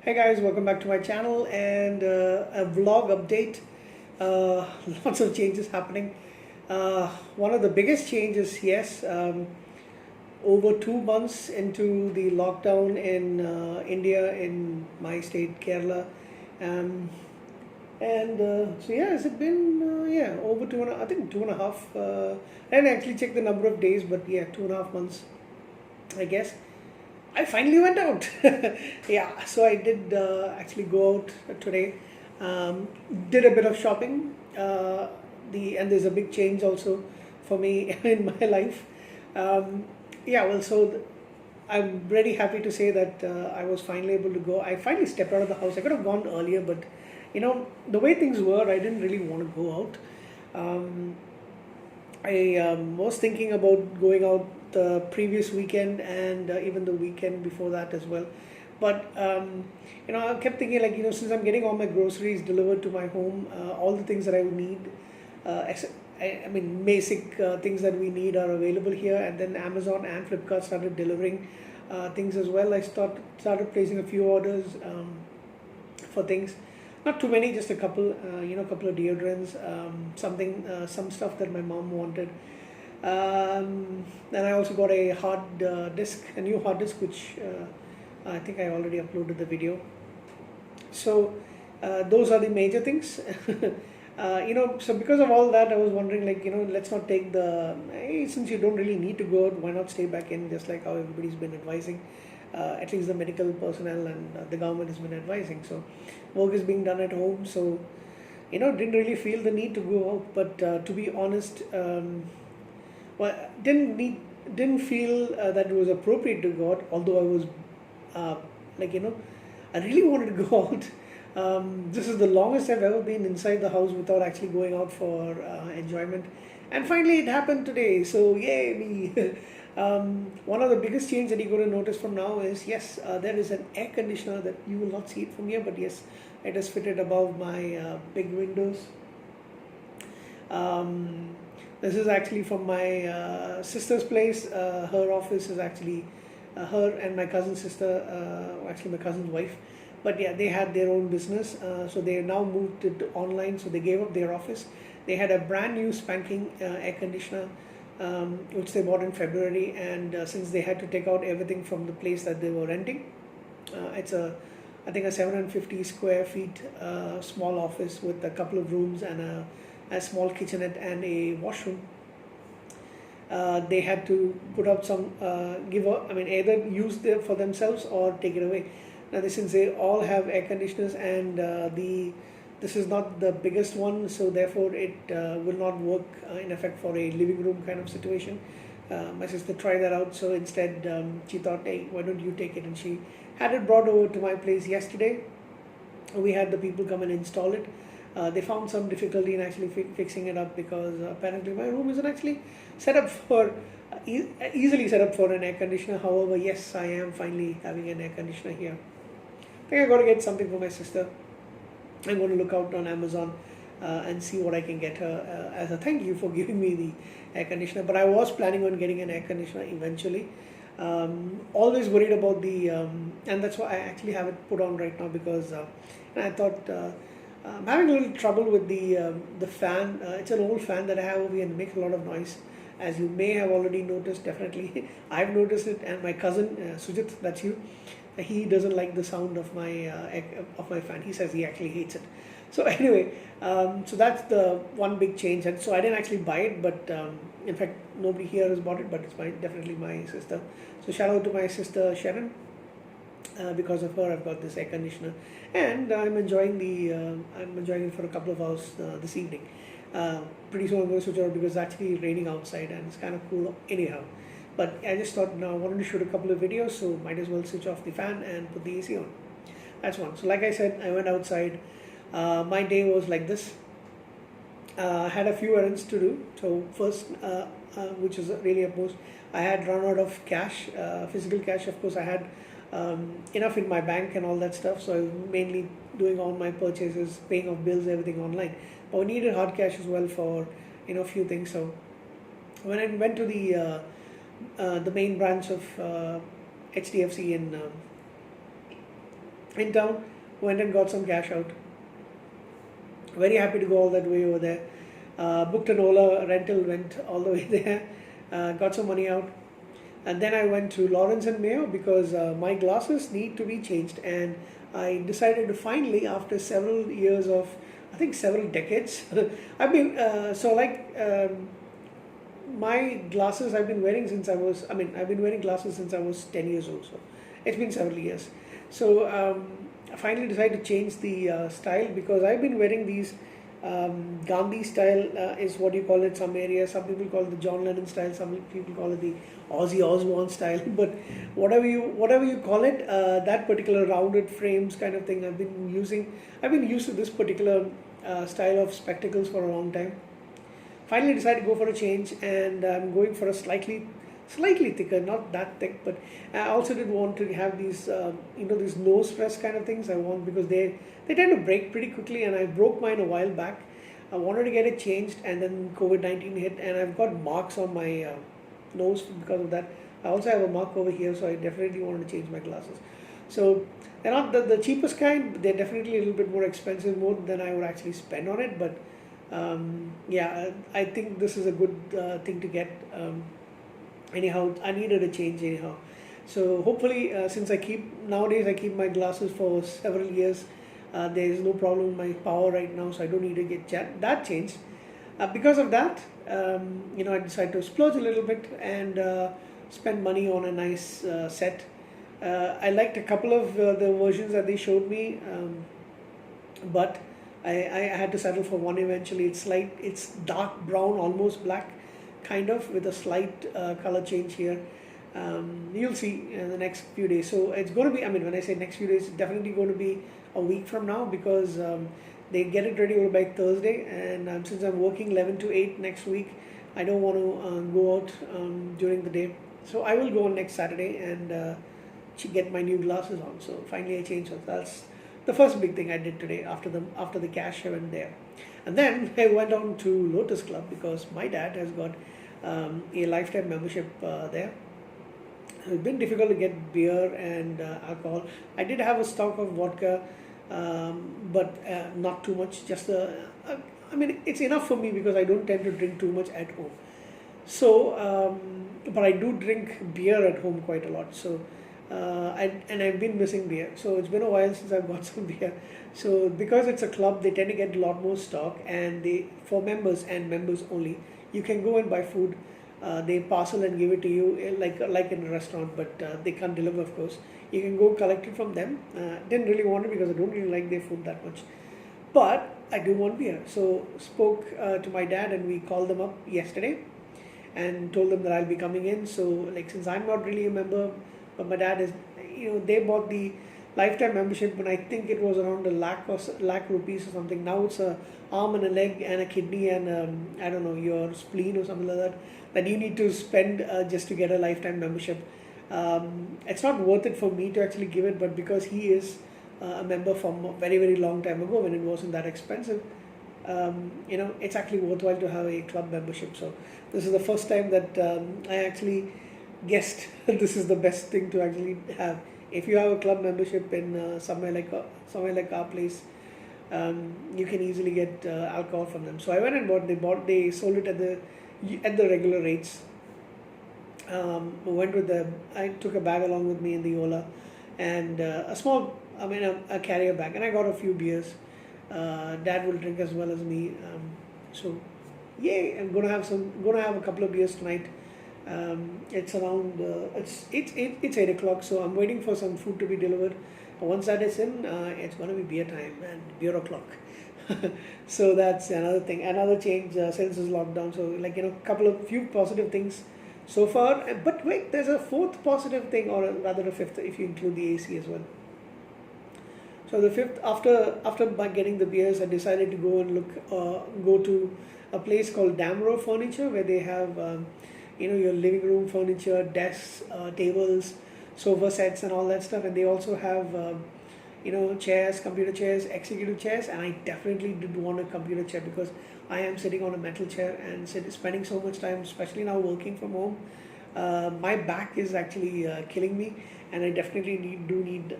Hey guys, welcome back to my channel and a vlog update. Uh, Lots of changes happening. One of the biggest changes, yes, over 2 months into the lockdown in India, in my state, Kerala. Um, and yeah, has it been, yeah, over I think 2.5. I didn't actually check the number of days, but yeah, 2.5 months, I guess. I finally went out. Yeah, so I did actually go out today. Um, did a bit of shopping. And there's a big change also for me in my life. Um, yeah, well, I'm very happy to say that I was finally able to go. I finally stepped out of the house. I could have gone earlier, but the way things were, I didn't really want to go out. Um, I was thinking about going out the previous weekend and even the weekend before that as well. But I kept thinking, like, since I'm getting all my groceries delivered to my home, all the things that I would need, I mean, basic things that we need are available here. And then Amazon and Flipkart started delivering things as well. I started placing a few orders for things, not too many, just a couple, couple of deodorants, some stuff that my mom wanted. Then I also got a a new hard disk, which I think I already uploaded the video. So those are the major things. So because of all that, I was wondering, like, let's not take hey, since you don't really need to go out, why not stay back in, just like how everybody's been advising. At least the medical personnel and the government has been advising. So work is being done at home. So didn't really feel the need to go out. But to be honest, well, didn't feel that it was appropriate to go out. Although I was uh, like I really wanted to go out. This is the longest I've ever been inside the house without actually going out for enjoyment. And finally, it happened today. So, yay, me. One of the biggest changes that you're going to notice from now is, yes, there is an air conditioner that you will not see it from here, but yes, it is fitted above my big windows. This is actually from my sister's place. Her office is actually her and my cousin's sister, actually my cousin's wife. But yeah, they had their own business, so they now moved it to online. So they gave up their office. They had a brand new spanking air conditioner, which they bought in February. And since they had to take out everything from the place that they were renting, it's I think a 750 square feet small office with a couple of rooms and a small kitchenette and a washroom. They had to put up some, either use them for themselves or take it away. Now, since they all have air conditioners and this is not the biggest one, so therefore it will not work in effect for a living room kind of situation. My sister tried that out, so instead she thought, hey, why don't you take it? And she had it brought over to my place yesterday. We had the people come and install it. They found some difficulty in actually fixing it up because apparently my room isn't actually set up for easily set up for an air conditioner. However, yes, I am finally having an air conditioner here. I think I got to get something for my sister. I'm going to look out on Amazon and see what I can get her as a thank you for giving me the air conditioner. But I was planning on getting an air conditioner eventually. Always worried about and that's why I actually have it put on right now because I thought I'm having a little trouble with the fan. It's an old fan that I have over here and it makes a lot of noise. As you may have already noticed, definitely I've noticed it, and my cousin Sujit, that's you, he doesn't like the sound of my fan. He says he actually hates it. So anyway, so that's the one big change, and so I didn't actually buy it, but in fact nobody here has bought it, but it's definitely my sister. So shout out to my sister Sharon. Because of her, I've got this air conditioner, and I'm enjoying it for a couple of hours this evening. Pretty soon I'm going to switch out because it's actually raining outside and it's kind of cool anyhow. But I just thought, I wanted to shoot a couple of videos, so might as well switch off the fan and put the AC on. That's one. So like I said, I went outside. My day was like this. I had a few errands to do. So first, which is really a most, I had run out of cash, physical cash. Of course, I had enough in my bank and all that stuff. So I was mainly doing all my purchases, paying off bills, everything online. But we needed hard cash as well for a few things. So when I went to the main branch of HDFC in in town, went and got some cash out. Very happy to go all that way over there. Booked an Ola rental, went all the way there, got some money out. And then I went to Lawrence and Mayo because my glasses need to be changed. And I decided to finally, after several years of, I think several decades, I've been, my glasses I've been wearing since I've been wearing glasses since I was 10 years old. So it's been several years. So I finally decided to change the style because I've been wearing these Gandhi style is what you call it some areas. Some people call it the John Lennon style. Some people call it the Ozzy Osbourne style. But whatever you call it, that particular rounded frames kind of thing I've been using. I've been used to this particular style of spectacles for a long time. Finally decided to go for a change, and I'm going for a slightly thicker, not that thick, but I also did want to have these these nose press kind of things I want because they tend to break pretty quickly, and I broke mine a while back. I wanted to get it changed, and then COVID-19 hit, and I've got marks on my nose because of that. I also have a mark over here, so I definitely wanted to change my glasses. So they're not the cheapest kind, they're definitely a little bit more expensive, more than I would actually spend on it, but I think this is a good thing to get. Anyhow, I needed a change anyhow. So hopefully, since nowadays I keep my glasses for several years, there is no problem with my power right now, so I don't need to get that changed. Because of that, I decided to splurge a little bit and spend money on a nice set. I liked a couple of the versions that they showed me, but I had to settle for one eventually. It's dark brown, almost black, kind of, with a slight color change here. You'll see in the next few days. So it's going to be, when I say next few days, it's definitely going to be a week from now because they get it ready by Thursday. And since I'm working 11 to 8 next week, I don't want to go out during the day. So I will go on next Saturday and get my new glasses on. So finally I changed those. That's the first big thing I did today after the cash I went there. And then I went on to Lotus Club because my dad has got a lifetime membership there. It's been difficult to get beer and alcohol. I did have a stock of vodka, but not too much. It's enough for me because I don't tend to drink too much at home. So, but I do drink beer at home quite a lot. So, I've been missing beer. So it's been a while since I've got some beer. So because it's a club, they tend to get a lot more stock, and for members and members only, you can go and buy food. They parcel and give it to you like in a restaurant, but they can't deliver, of course. You can go collect it from them. Didn't really want it because I don't really like their food that much, but I do want beer. So spoke to my dad, and we called them up yesterday and told them that I'll be coming in. So since I'm not really a member, but my dad is, they bought the lifetime membership when I think it was around lakh rupees or something. Now it's a arm and a leg and a kidney and I don't know, your spleen or something like that you need to spend just to get a lifetime membership. It's not worth it for me to actually give it, but because he is a member from a very, very long time ago when it wasn't that expensive, it's actually worthwhile to have a club membership. So this is the first time that I actually guessed this is the best thing to actually have. If you have a club membership in somewhere like our place, you can easily get alcohol from them. So I went and they sold it at the regular rates. I took a bag along with me in the Ola, and a carrier bag, and I got a few beers. Dad will drink as well as me. So yay! I'm gonna have a couple of beers tonight. It's around it's 8 o'clock, so I'm waiting for some food to be delivered. Once that is in, it's going to be beer time and beer o'clock. So that's another thing, another change since this lockdown. So few positive things so far, but wait, there's a fourth positive thing, or rather a fifth if you include the AC as well. So the fifth, after by getting the beers, I decided to go to a place called Damro Furniture, where they have your living room furniture, desks, tables, sofa sets and all that stuff. And they also have chairs, computer chairs, executive chairs, and I definitely did want a computer chair because I am sitting on a metal chair and spending so much time, especially now working from home. My back is actually killing me, and I definitely do need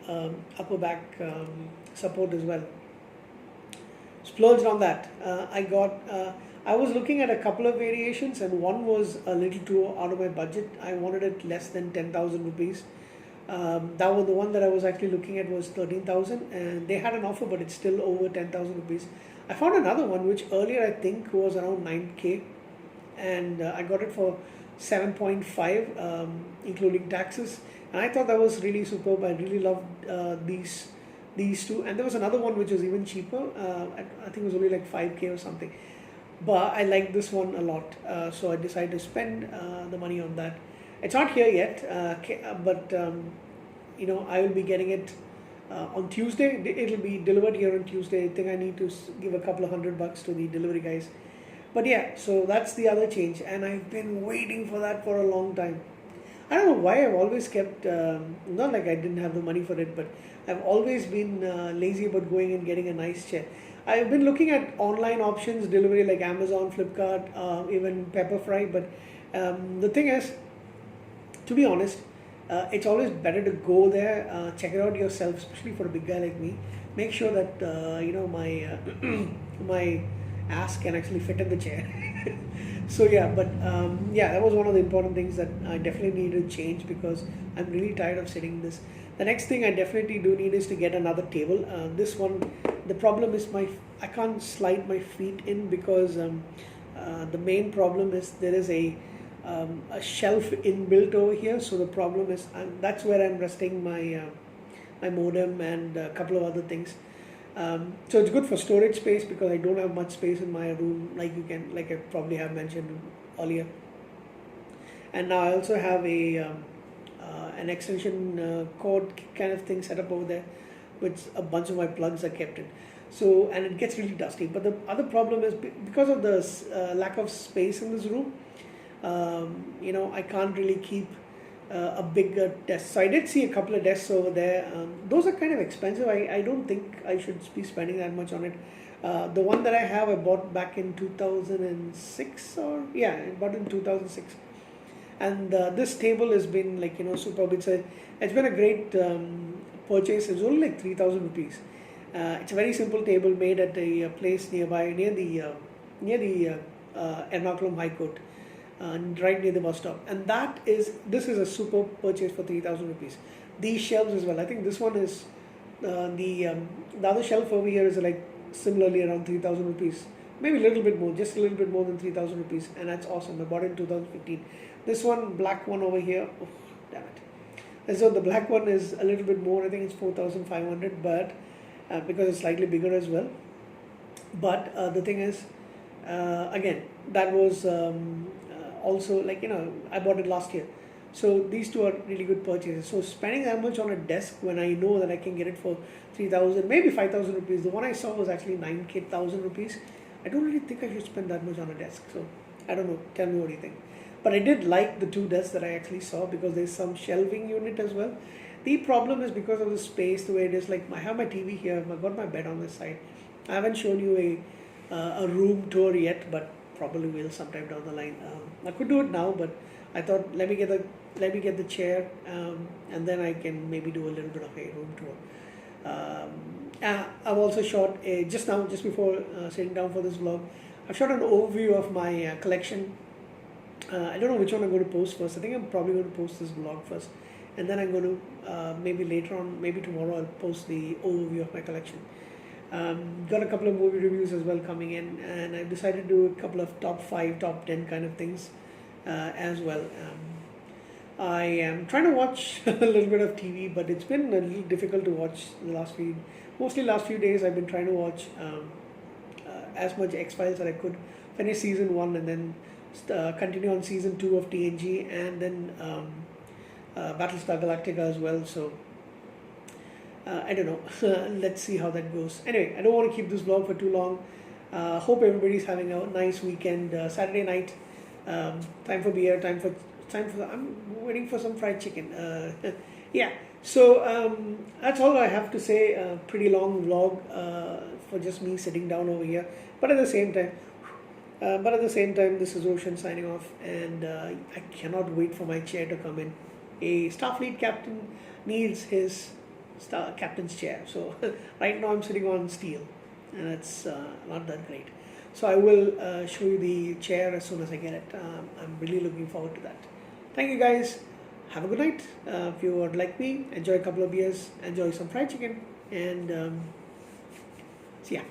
upper back support as well. Splurged on that. I was looking at a couple of variations, and one was a little too out of my budget. I wanted it less than 10,000 rupees. That was the one that I was actually looking at was 13,000, and they had an offer, but it's still over 10,000 rupees. I found another one which earlier I think was around 9K, and I got it for 7.5, including taxes. And I thought that was really superb. I really loved these two, and there was another one which was even cheaper. I think it was only like 5K or something, but I like this one a lot, so I decided to spend the money on that. It's not here yet, but I will be getting it on Tuesday. It'll be delivered here on Tuesday. I think I need to give a couple of $100 to the delivery guys. But yeah, so that's the other change, and I've been waiting for that for a long time. I don't know why I've always kept, not like I didn't have the money for it, but I've always been lazy about going and getting a nice chair. I've been looking at online options, delivery like Amazon, Flipkart, even Pepperfry, but the thing is, to be honest, it's always better to go there, check it out yourself, especially for a big guy like me. Make sure that, my, my ass can actually fit in the chair. So yeah, but that was one of the important things that I definitely need to change, because I'm really tired of sitting this. The next thing I definitely do need is to get another table. This one, the problem is I can't slide my feet in, because the main problem is there is a shelf inbuilt over here. So the problem is that's where I'm resting my modem and a couple of other things. So it's good for storage space, because I don't have much space in my room, like I probably have mentioned earlier. And now I also have an extension cord kind of thing set up over there, which a bunch of my plugs are kept in. So, and it gets really dusty. But the other problem is, because of the lack of space in this room, I can't really keep a bigger desk. So I did see a couple of desks over there. Those are kind of expensive. I don't think I should be spending that much on it. The one that I have, I bought back in 2006, I bought in 2006. And this table has been superb. It's been a great purchase. It's only like 3,000 rupees. It's a very simple table made at a place nearby, near the Ernakulam High Court. Right near the bus stop, and this is a super purchase for 3,000 rupees. These shelves as well. I think this one is the other shelf over here is like similarly around 3,000 rupees, maybe a little bit more, just a little bit more than 3,000 rupees, and that's awesome. I bought it in 2015. This one, black one over here, oh damn it! And so the black one is a little bit more. I think it's 4,500, but because it's slightly bigger as well. But the thing is, again, that was. Also, I bought it last year. So these two are really good purchases. So spending that much on a desk when I know that I can get it for 3,000, maybe 5,000 rupees. The one I saw was actually 9,000 rupees. I don't really think I should spend that much on a desk. So I don't know. Tell me what you think. But I did like the two desks that I actually saw, because there's some shelving unit as well. The problem is because of the space, the way it is. Like I have my TV here. I've got my bed on this side. I haven't shown you a room tour yet, but probably will sometime down the line. I could do it now, but I thought let me get the chair, and then I can maybe do a little bit of a room tour. I've also shot just before sitting down for this vlog, I've shot an overview of my collection. I don't know which one I'm going to post first. I think I'm probably going to post this vlog first, and then I'm going to maybe later on, maybe tomorrow, I'll post the overview of my collection. Got a couple of movie reviews as well coming in, and I've decided to do a couple of top 5, top 10 kind of things as well. I am trying to watch a little bit of TV, but it's been a little difficult to watch mostly last few days. I've been trying to watch as much X-Files as I could, finish season 1 and then continue on season 2 of TNG, and then Battlestar Galactica as well. So I don't know. Let's see how that goes. Anyway, I don't want to keep this vlog for too long. Hope everybody's having a nice weekend. Saturday night, time for beer, time for. I'm waiting for some fried chicken. Yeah. So that's all I have to say. Pretty long vlog for just me sitting down over here. But at the same time, this is Ocean signing off, and I cannot wait for my chair to come in. A Starfleet captain needs his captain's chair. So right now I'm sitting on steel, and it's not that great. So I will show you the chair as soon as I get it. I'm really looking forward to that. Thank you guys. Have a good night. If you would like me, enjoy a couple of beers, enjoy some fried chicken, and see ya.